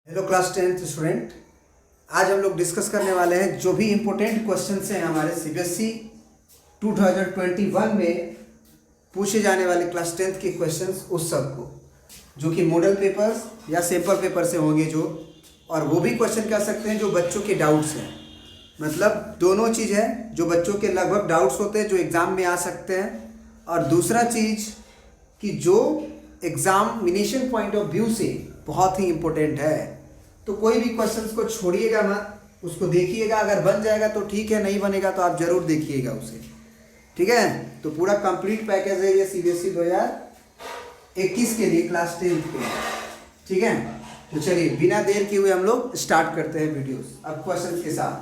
Hello class 10th student. आज हम लोग डिस्कस करने वाले हैं जो भी इम्पोर्टेंट क्वेश्चंस हैं हमारे सीबीएसई 2021 में पूछे जाने वाले क्लास 10th के क्वेश्चंस उस सब को जो कि मॉडल पेपर्स या सैम्पल पेपर से होंगे जो, और वो भी क्वेश्चन कह सकते हैं जो बच्चों के डाउट्स हैं। मतलब दोनों चीज़ है, जो बच्चों के लगभग डाउट्स होते हैं जो एग्ज़ाम में आ सकते हैं, और दूसरा चीज़ कि जो एग्जामिनेशन पॉइंट ऑफ व्यू से बहुत ही इम्पोर्टेंट है। तो कोई भी क्वेश्चंस को छोड़िएगा मत, उसको देखिएगा। अगर बन जाएगा तो ठीक है, नहीं बनेगा तो आप ज़रूर देखिएगा उसे। ठीक है, तो पूरा कंप्लीट पैकेज है ये सीबीएसई 2021 के लिए क्लास 10th के लिए। ठीक है, तो चलिए बिना देर किए हुए हम लोग स्टार्ट करते हैं वीडियोस अब क्वेश्चंस के साथ।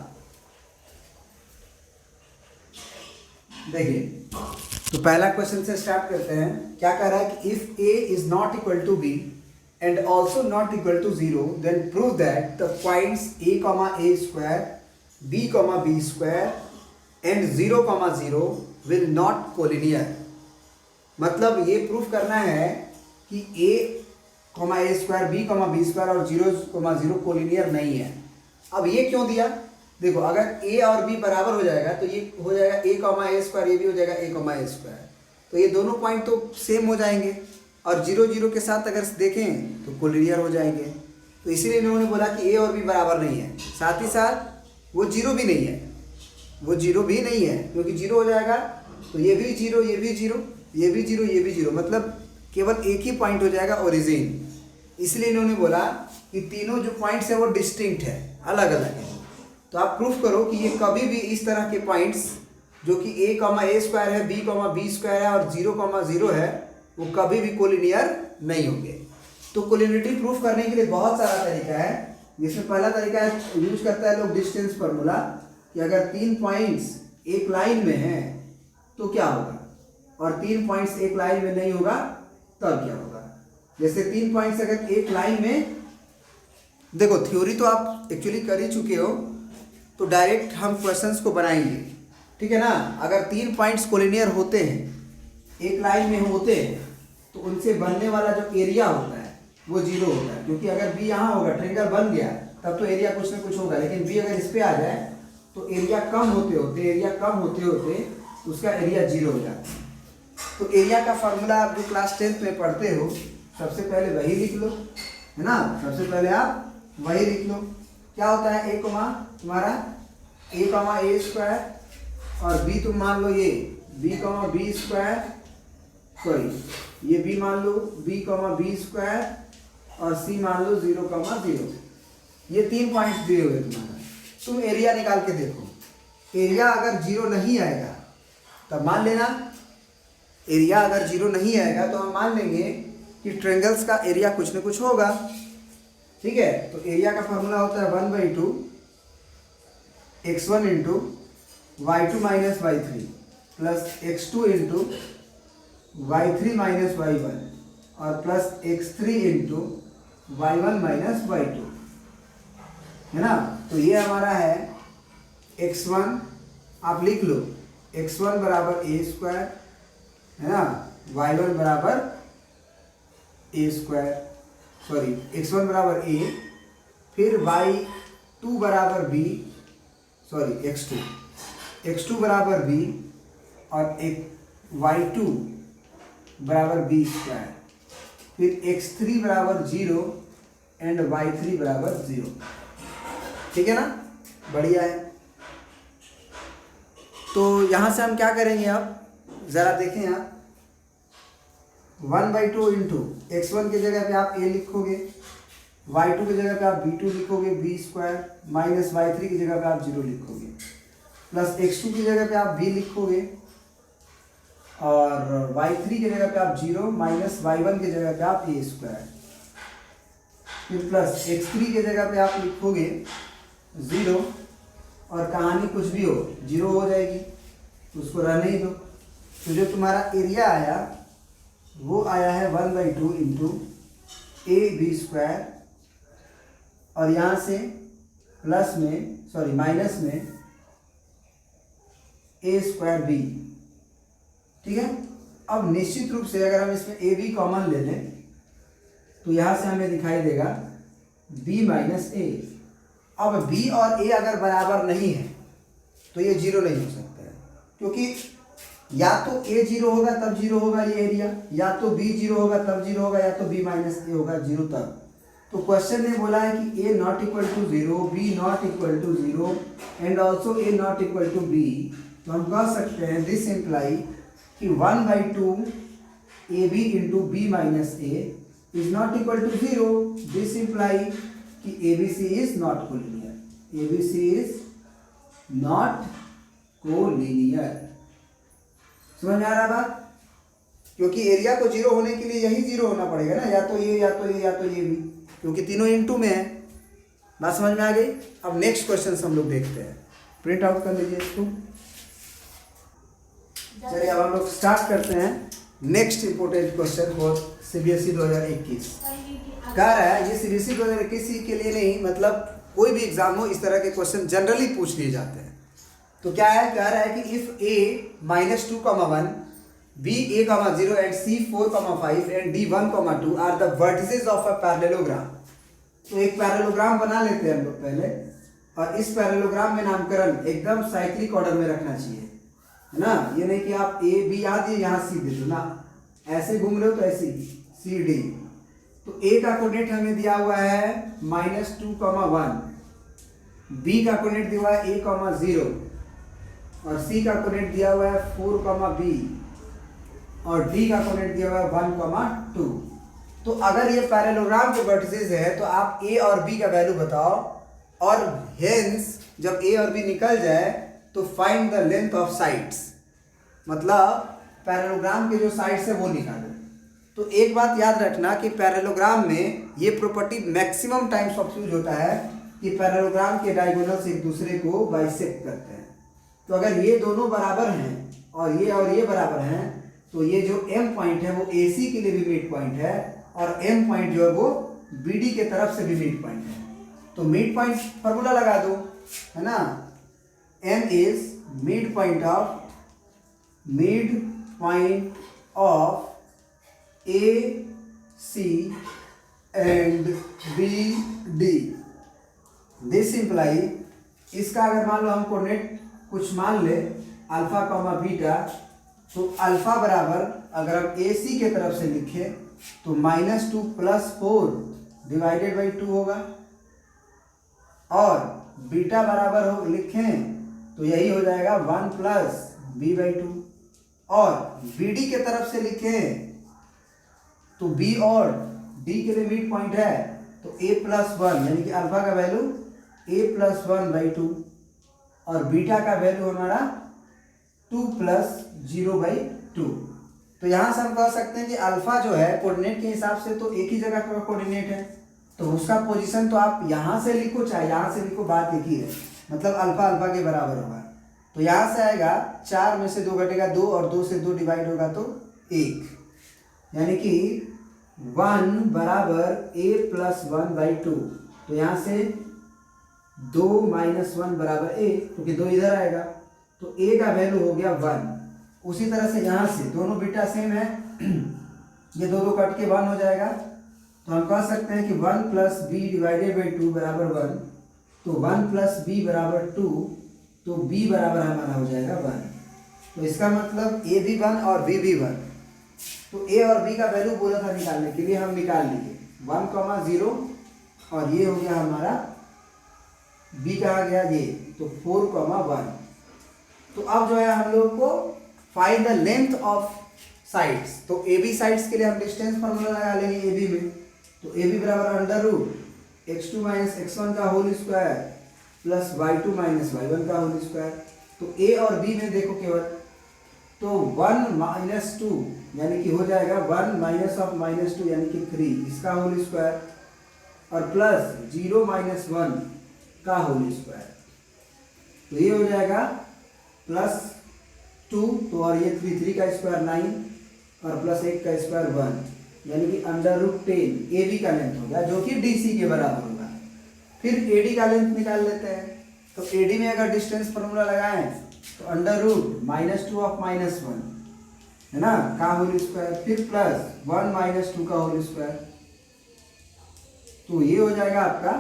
देखिए, तो पहला क्वेश्चन से स्टार्ट करते हैं। क्या कह रहा है कि if a is not equal to b and also not equal to 0, then prove that the points a square, b square and 0 will not collinear। मतलब ये प्रूफ करना है कि a स्क्वायर, b स्क्वायर और 0 कोलिनियर नहीं है। अब ये क्यों दिया? देखो, अगर a और b बराबर हो जाएगा तो ये हो जाएगा a स्क्वायर, ये भी हो जाएगा a स्क्वायर, तो ये दोनों पॉइंट तो सेम हो जाएंगे, और 0 के साथ अगर देखें तो कोलिनियर हो जाएंगे। तो इसीलिए इन्होंने बोला कि a और b बराबर नहीं है, साथ ही साथ वो 0 भी नहीं है, वो 0 भी नहीं है, क्योंकि 0 हो जाएगा तो ये भी 0, ये भी 0, ये भी 0, ये भी 0, मतलब केवल एक ही पॉइंट हो जाएगा ओरिजिन। इसलिए इन्होंने बोला कि तीनों जो पॉइंट्स हैं वो डिस्टिंक्ट है, अलग अलग है। तो आप प्रूफ करो कि ये कभी भी इस तरह के पॉइंट्स जो कि a स्क्वायर है, b स्क्वायर है और 0 है, वो कभी भी कोलिनियर नहीं होंगे। तो कोलिनियरिटी प्रूफ करने के लिए बहुत सारा तरीका है, जिसमें पहला तरीका यूज करता है लोग डिस्टेंस फार्मूला, कि अगर 3 पॉइंट्स एक लाइन में हैं तो क्या होगा, और 3 पॉइंट्स एक लाइन में नहीं होगा तब क्या होगा। जैसे 3 पॉइंट्स अगर एक लाइन में, देखो थ्योरी तो आप एक्चुअली कर ही चुके हो, तो डायरेक्ट हम क्वेश्चंस को बनाएंगे। ठीक है ना। अगर 3 पॉइंट्स कोलिनियर होते हैं, एक लाइन में होते हैं, तो उनसे बनने वाला जो एरिया होता है वो 0 होता है, क्योंकि अगर b यहाँ होगा, ट्रायंगल बन गया, तब तो एरिया कुछ ना कुछ होगा। लेकिन b अगर इस पे आ जाए तो एरिया कम होते होते उसका एरिया 0 हो जाता है। तो एरिया का फार्मूला आप जो क्लास 10th में पढ़ते हो, सबसे पहले वही लिख लो, है ना। सबसे पहले आप वही लिख लो। क्या होता है, तुम्हारा a स्क्वायर, और b तुम मान लो ये b स्क्वायर, सॉरी ये b मान लो b स्क्वायर, और c मान लो 0, ये 3 पॉइंट्स दिए हुए तुम्हारा। तुम एरिया निकाल के देखो, एरिया अगर 0 नहीं आएगा तब मान लेना, एरिया अगर 0 नहीं आएगा तो हम मान लेंगे कि ट्रायंगल्स का एरिया कुछ ना कुछ होगा। ठीक है, तो एरिया का फॉर्मूला होता है 1/2 x1 into y2 minus y3 plus x2 into y3 minus y1 और plus x3 into y1 minus y2, है ना। तो ये हमारा है x1, आप लिख लो x1 बराबर a स्क्वायर, है ना, y1 बराबर a स्क्वायर, सॉरी x1 बराबर a, फिर y2 बराबर b, सॉरी x2 बराबर b, और y2 बराबर b स्क्वायर, फिर x3 बराबर 0 एंड y3 बराबर 0। ठीक है ना, बढ़िया है। तो यहाँ से हम क्या करेंगे, अब ज़रा देखें आप, 1/2 इंटू x1 की जगह पे आप a लिखोगे, y2 की जगह पे आप b2 लिखोगे b स्क्वायर, माइनस y3 की जगह पे आप 0 लिखोगे, प्लस x2 की जगह पे आप b लिखोगे, और y3 की जगह पे आप 0 माइनस y1 की जगह पे आप a स्क्वायर, फिर प्लस x3 की जगह पे आप लिखोगे 0, और कहानी कुछ भी हो 0 हो जाएगी, तो उसको रहने ही दो। तो जो तुम्हारा एरिया आया वो आया है 1/2 इंटू ab स्क्वायर, और यहाँ से प्लस में, सॉरी माइनस में a स्क्वायर b। ठीक है, अब निश्चित रूप से अगर हम इसमें a b कॉमन ले लें तो यहाँ से हमें दिखाई देगा b माइनस ए। अब b और a अगर बराबर नहीं है तो ये जीरो नहीं हो सकता है, क्योंकि या तो a जीरो होगा तब जीरो होगा ये एरिया, या तो b जीरो होगा तब जीरो होगा, या तो b माइनस ए होगा जीरो तब। तो क्वेश्चन ने बोला है कि a not equal to zero, b not equal to zero and also a not equal to b। तो हम कह सकते हैं दिस इम्प्लाई कि 1/2 ab into B minus A is not equal to zero. This imply कि abc is not collinear, abc is not collinear. समझ में आ रहा बात? क्योंकि एरिया को जीरो होने के लिए यही जीरो होना पड़ेगा ना, या तो ये या तो ये या तो ये भी, क्योंकि तीनों इनटू में है। बात समझ में आ गई? अब नेक्स्ट क्वेश्चन हम लोग देखते हैं, प्रिंट आउट कर लीजिए इसको। चलिए अब हम लोग स्टार्ट करते हैं next important question for CBSE 2021। कह रहा है, ये सीबीएसई 2021 के लिए नहीं, मतलब कोई भी एग्जाम हो इस तरह के क्वेश्चन जनरली पूछ लिए जाते हैं। तो क्या है, कह रहा है कि if a -2, b a,0 and c 4,5 and d 1,2 are the vertices of a parallelogram. तो एक पैरेललोग्राम बना लेते हैं हम लोग पहले, और इस पैरेललोग्राम में नामकरण एकदम साइक्लिक ऑर्डर में रखना चाहिए, है ना। ये नहीं कि आप a b यहाँ दिए यहाँ c दे दो ना, ऐसे घूम रहे हो तो ऐसे c d। तो a का कोऑर्डिनेट हमें दिया हुआ है -2,1, b का कोऑर्डिनेट दिया हुआ है a,0 और c का कोऑर्डिनेट दिया हुआ है 4,b और d का कोऑर्डिनेट दिया हुआ है 1,2। तो अगर ये पैरेललोग्राम के वर्टिसेस है तो आप a और b का वैल्यू बताओ, और हेंस जब a और b निकल जाए तो find the length of sides, मतलब पैरेललोग्राम के जो साइड्स है वो निकालो। तो एक बात याद रखना कि पैरेललोग्राम में ये property maximum times of use होता है कि पैरेललोग्राम के डायगोनल्स एक दूसरे को बाइसेक्ट करते हैं। तो अगर ये दोनों बराबर हैं और ये बराबर हैं, तो ये जो m पॉइंट है वो AC के लिए भी मिड पॉइंट है, और m पॉइंट जो है वो BD के तरफ से भी मिड पॉइंट है। तो मिड पॉइंट फॉर्मूला लगा दो, है ना। m is mid point of AC and BD। This imply, इसका अगर मान लो हम कोऑर्डिनेट कुछ मान ले अल्फा कॉमा बीटा, तो अल्फा बराबर अगर हम AC के तरफ से लिखें तो -2 + 4 डिवाइडेड बाई 2 होगा, और बीटा बराबर हो लिखें तो यही हो जाएगा 1 + b/2, और BD के तरफ से लिखें तो B और D के लिए मिड पॉइंट है, तो a+1 यानी कि अल्फा का वैल्यू a+1/2 और बीटा का वैल्यू हमारा 2 + 0/2। तो यहाँ से हम कह सकते हैं कि अल्फा जो है कोऑर्डिनेट के हिसाब से तो एक ही जगह का कोऑर्डिनेट है, तो उसका पोजीशन तो आप यहाँ से लिखो चाहे यहाँ से लिखो, बात एक ही है, मतलब अल्फा के बराबर होगा। तो यहाँ से आएगा 4 में से 2 घटेगा 2, और 2 से 2 डिवाइड होगा तो 1, यानी कि 1 बराबर a+1/2। तो यहाँ से 2 - 1 बराबर a, क्योंकि 2 इधर आएगा, तो a का वैल्यू हो गया 1। उसी तरह से यहाँ से दोनों बीटा सेम है, ये 2 कट के 1 हो जाएगा, तो हम कह सकते हैं कि 1 + b डिवाइडेड बाई 2 बराबर 1। तो 1 + b बराबर 2, तो b बराबर हमारा हो जाएगा 1। तो इसका मतलब a भी 1 और b भी 1। तो a और b का वैल्यू बोला था निकालने के लिए, हम निकाल लिए 1,0, और ये हो गया हमारा b कहा गया ये, तो 4,1। तो अब जो है हम लोग को find the length of sides. तो AB साइड्स के लिए हम डिस्टेंस फार्मूला लगा लेंगे AB में, तो AB बराबर √x2 - x1 का whole square plus y2 - y1 का होल स्क्वायर। तो A और B में देखो केवल, तो 1 - 2 यानी कि हो जाएगा 1 - -2 यानी कि 3, इसका होल स्क्वायर, और प्लस 0 - 1 का होल स्क्वायर। तो ये हो जाएगा +2, तो और ये 3 का स्क्वायर 9, और प्लस 1 का स्क्वायर 1, यानी कि √10 AB का लेंथ हो गया, जो कि DC के बराबर होगा। फिर AD का लेंथ निकाल लेते हैं। तो AD में अगर डिस्टेंस फॉर्मूला लगाएं तो √-2 ऑफ -1, है ना, का होल स्क्वायर, फिर प्लस 1 - 2 का होल स्क्वायर। तो ये हो जाएगा आपका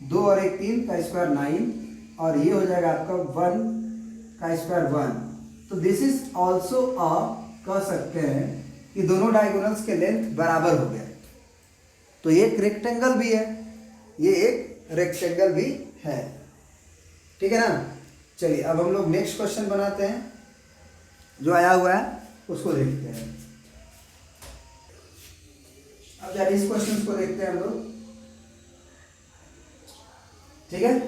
2 और 1 3 का स्क्वायर 9 और ये हो जाएगा आपका 1 का स्क्वायर 1। तो दिस इज ऑल्सो कह सकते हैं कि दोनों डायगोनल्स के लेंथ बराबर हो गए। तो ये एक रेक्टेंगल भी है, ये एक रेक्टेंगल भी है, ठीक है ना। चलिए अब हम लोग नेक्स्ट क्वेश्चन बनाते हैं, जो आया हुआ है उसको देखते हैं। अब यार इस क्वेश्चन को देखते हैं हम लोग, ठीक है।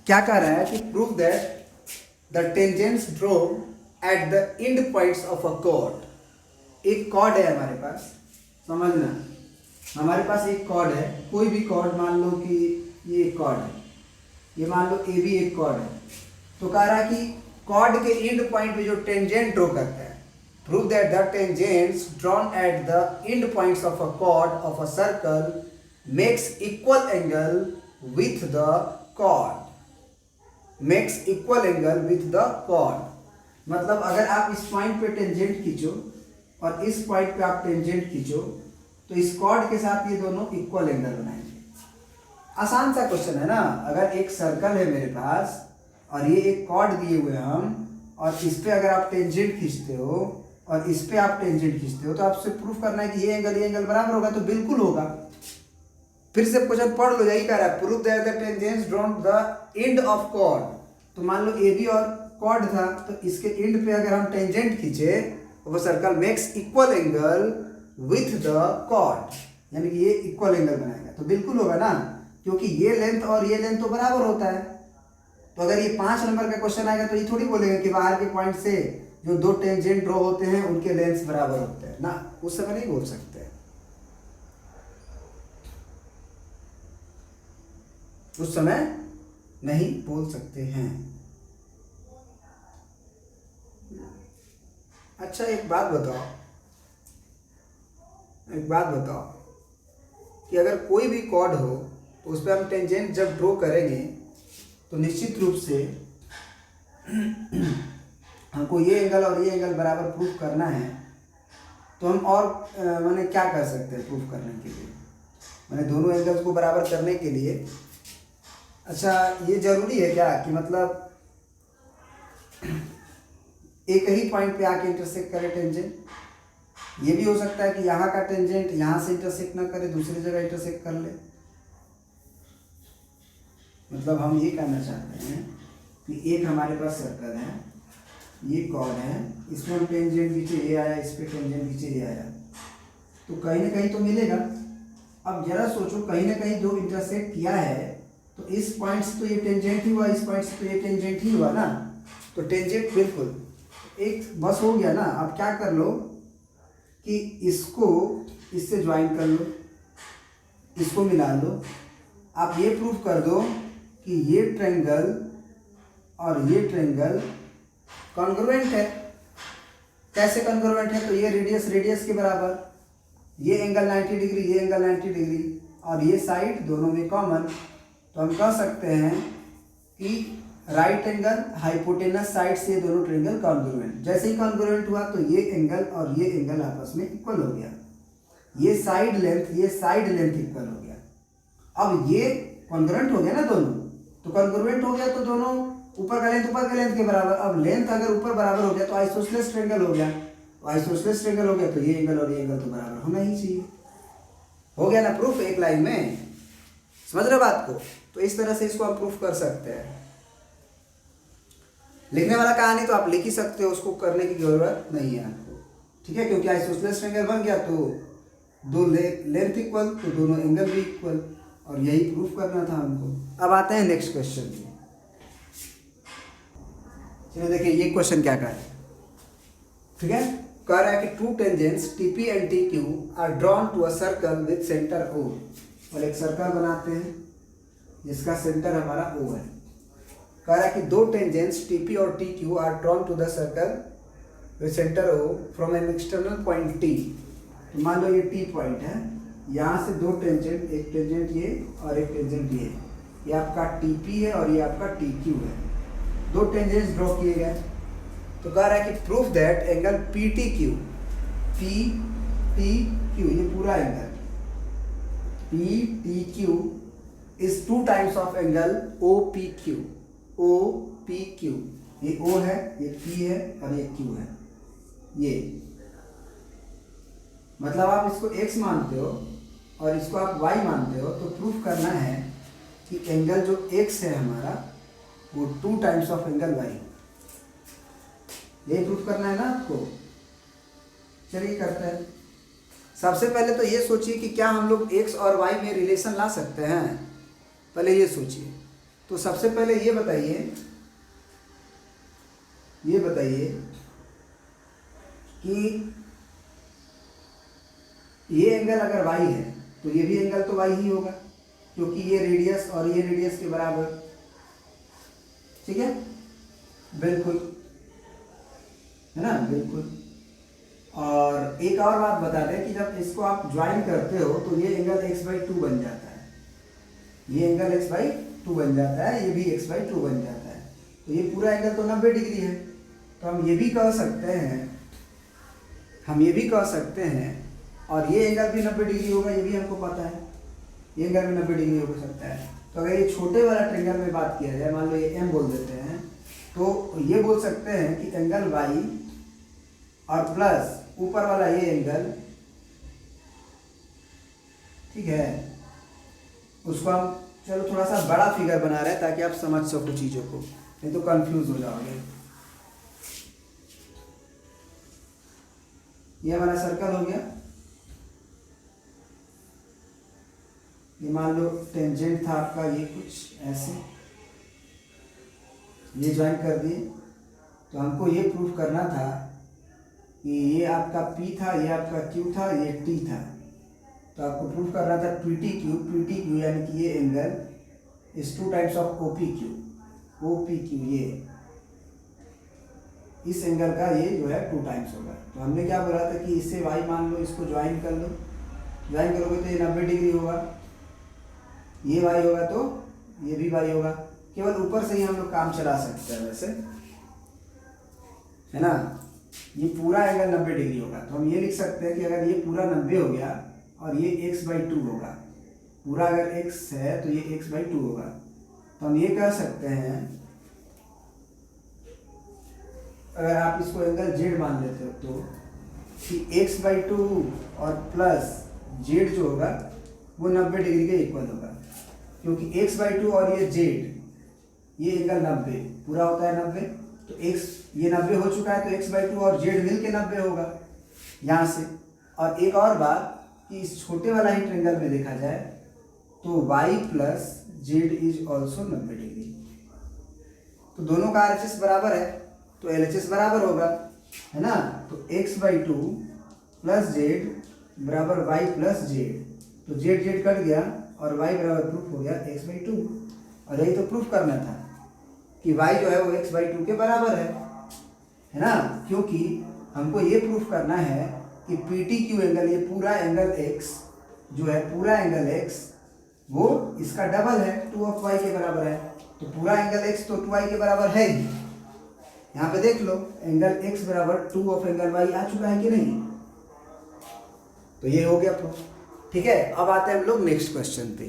क्या कह रहा है कि prove that the tangents drawn at the end points of a cord. एक कॉर्ड है हमारे पास, समझना, हमारे पास एक कॉर्ड है, कोई भी कॉर्ड, मान लो कि ये एक कॉर्ड है, ये मान लो ए भी एक कॉर्ड है। तो कह रहा है कि कॉर्ड के एंड पॉइंट पे जो टेंजेंट ड्रॉ करता है, prove that the tangents drawn at the end points of a chord of a circle makes equal angle with the chord, makes equal angle with the chord. मतलब अगर आप इस point पे tangent खींचो और इस पॉइंट पे आप टेंजेंट खींचो तो इस कॉर्ड के साथ ये दोनों इक्वल एंगल बनाएंगे। आसान सा क्वेश्चन है ना। अगर एक सर्कल है मेरे पास और ये एक कॉर्ड दिए हुए हम, और इस पे अगर आप टेंजेंट खींचते हो और इस पे आप टेंजेंट खींचते हो, तो आपसे प्रूफ करना है कि ये एंगल बराबर होगा, तो बिल्कुल होगा। फिर से क्वेश्चन पढ़ लो, यही कह रहा है, proof that the tangents drawn the end of chord. तो मान लो ए बी और कॉर्ड था, तो इसके एंड पे अगर हम टेंजेंट खींचे वो circle makes equal angle with the chord, यानी कि ये इक्वल एंगल बनाएगा, तो बिल्कुल होगा ना, क्योंकि ये लेंथ और ये लेंथ तो बराबर होता है। तो अगर ये 5 नंबर का क्वेश्चन आएगा तो ये थोड़ी बोलेगा कि बाहर के पॉइंट से जो दो टेंजेंट ड्रॉ होते हैं उनके लेंथ बराबर होते हैं ना, उस समय नहीं बोल सकते, उस समय नहीं बोल सकते हैं। अच्छा एक बात बताओ कि अगर कोई भी कॉर्ड हो तो उस पर हम टेंजेंट जब ड्रॉ करेंगे तो निश्चित रूप से हमको ये एंगल और ये एंगल बराबर प्रूफ करना है। तो हम और मैंने क्या कर सकते हैं प्रूफ करने के लिए, मैंने दोनों एंगल्स को बराबर करने के लिए, अच्छा ये जरूरी है क्या कि मतलब एक ही पॉइंट पे आके इंटरसेक्ट करे टेंजेंट? ये भी हो सकता है कि यहाँ का टेंजेंट यहाँ से इंटरसेक्ट ना करे, दूसरी जगह इंटरसेक्ट कर ले। मतलब हम ये कहना चाहते हैं कि एक हमारे पास सर्कल है, ये कॉर्ड है, इसमें हम टेंजेंट नीचे ये आया, इस पे टेंजेंट नीचे ये आया, तो कहीं ना कहीं तो मिलेगा। अब जरा सोचो, कहीं ना कहीं जो इंटरसेक्ट किया है तो इस पॉइंट से तो ये टेंजेंट ही हुआ, इस पॉइंट से तो ये टेंजेंट ही हुआ ना, तो टेंजेंट बिल्कुल एक बस हो गया ना। अब क्या कर लो कि इसको इससे ज्वाइन कर लो, इसको मिला लो, आप ये प्रूफ कर दो कि ये ट्रायंगल और ये ट्रायंगल कॉन्ग्रुएंट है। कैसे कॉन्ग्रुएंट है? तो ये रेडियस के बराबर, ये एंगल 90 डिग्री, ये एंगल 90 डिग्री, और ये साइड दोनों में कॉमन। तो हम कह सकते हैं कि राइट एंगल हाइपोटेनस साइड से दोनों ट्रायंगल कॉन्ग्रुएंट। जैसे ही कॉन्ग्रुएंट हुआ तो ये एंगल और ये एंगल आपस में इक्वल हो गया, ये साइड लेंथ इक्वल हो गया। अब ये कॉन्ग्रुएंट हो गया ना दोनों, तो कॉन्ग्रुएंट हो गया तो दोनों ऊपर का लेंथ के बराबर। अब लेंथ अगर ऊपर बराबर हो गया तो आइसोसेलेस ट्रायंगल हो गया, तो आइसोसेलेस ट्रायंगल हो गया तो ये एंगल और ये एंगल तो बराबर होना ही चाहिए। हो गया ना प्रूफ एक लाइन में, समझ रहे बात को? तो इस तरह से इसको आप प्रूफ कर सकते हैं। लिखने वाला कहानी तो आप लिख ही सकते हो, उसको करने की जरूरत नहीं है आपको, ठीक है, क्योंकि आइसोसेलेस ट्रायंगल बन गया तो दो लेंथ इक्वल तो दोनों एंगल भी इक्वल, और यही प्रूफ करना था हमको। अब आते हैं नेक्स्ट क्वेश्चन पे। चलिए देखिए ये क्वेश्चन क्या कह रहा है, ठीक है। कह रहा है कि two tangents TP and TQ are drawn to a circle with centre O। और एक सर्कल बनाते हैं जिसका सेंटर हमारा O है। कह रहा है कि दो टेंजेंट्स TP और TQ are drawn to the circle with centre O from an external point T। तो मान लो ये T पॉइंट है, यहाँ से दो टेंजेंट, एक टेंजेंट ये और एक टेंजेंट ये आपका TP है और ये आपका TQ है। दो टेंजेंट्स ड्रॉ किए गए। तो कह रहा है कि प्रूफ दैट एंगल PTQ, ये पूरा angle P T Q is 2 times of angle O P Q. O P Q, ये ओ है, ये पी है और ये क्यू है। ये मतलब आप इसको x मानते हो और इसको आप y मानते हो, तो प्रूफ करना है कि एंगल जो x है हमारा वो 2 टाइम्स ऑफ एंगल y। यही प्रूफ करना है ना आपको। चलिए करते हैं। सबसे पहले तो ये सोचिए कि क्या हम लोग x और y में रिलेशन ला सकते हैं, पहले ये सोचिए। तो सबसे पहले ये बताइए कि ये एंगल अगर y है तो ये भी एंगल तो y ही होगा, क्योंकि ये रेडियस और ये रेडियस के बराबर। ठीक है, बिल्कुल, है ना, बिल्कुल। और एक और बात बता दें कि जब इसको आप ज्वाइन करते हो तो ये एंगल x/2 बन जाता है। ये एंगल x/2 बन जाता है, ये भी x/2 बन जाता है। तो ये पूरा एंगल तो 90 डिग्री है। तो हम ये भी कह सकते हैं और ये एंगल भी 90 डिग्री होगा, ये भी हमको पता है। ये एंगल भी 90 डिग्री हो सकता है। तो अगर ये छोटे वाला ट्रायंगल में बात किया जाए, मान लो ये m बोल देते हैं, तो ये बोल सकते हैं कि एंगल y और प्लस ऊपर वाला ये एंगल, ठीक है, उसको हम चलो थोड़ा सा बड़ा फिगर बना रहे हैं ताकि आप समझ सको चीज़ों को, नहीं तो कंफ्यूज हो जाओगे। ये हमारा सर्कल हो गया। ये मान लो टेंजेंट था आपका, ये कुछ ऐसे, ये ज्वाइन कर दिए। तो हमको ये प्रूफ करना था कि ये आपका P था, ये आपका Q था, ये T था। तो आपको प्रूफ करना था PTQ यानी कि ये angle is 2 times of OPQ। ये इस एंगल का ये जो है 2 टाइम्स होगा। तो हमने क्या बोला था कि इससे y मान लो, इसको ज्वाइन कर लो। ज्वाइन करोगे तो ये 90 डिग्री होगा, ये y होगा तो ये भी y होगा। केवल ऊपर से ही हम लोग काम चला सकते हैं वैसे, है ना। ये पूरा एंगल 90 डिग्री होगा। तो हम ये लिख सकते हैं कि अगर ये पूरा 90 हो गया और ये x/2 होगा, पूरा अगर x है तो ये x/2 होगा। तो हम ये कह सकते हैं, अगर आप इसको एंगल z मान लेते हो तो कि x/2 और प्लस z जो होगा वो 90 डिग्री के इक्वल होगा, क्योंकि x/2 और ये z, ये एंगल 90 पूरा होता है 90। तो x ये 90 हो चुका है, तो x/2 और z मिल के 90 होगा यहाँ से। और एक और बात कि इस छोटे वाला ही ट्रायंगल में देखा जाए तो y plus z is also 90 degree. तो दोनों का RHS बराबर है, तो LHS बराबर होगा, है ना। तो x/2 प्लस z बराबर y प्लस z। तो z कट गया और y बराबर प्रूफ हो गया x/2। और यही तो प्रूफ करना था कि y जो है वो x/2 के बराबर है ना। क्योंकि हमको ये प्रूफ करना है कि PTQ एंगल, ये पूरा एंगल x जो है, पूरा एंगल x वो इसका डबल है, 2 ऑफ y के बराबर है। तो पूरा एंगल x तो 2y के बराबर है ही। यहाँ पे देख लो, एंगल x बराबर 2 ऑफ एंगल y आ चुका है कि नहीं। तो ये हो गया प्रूफ। ठीक है, अब आते हैं हम लोग नेक्स्ट क्वेश्चन पे।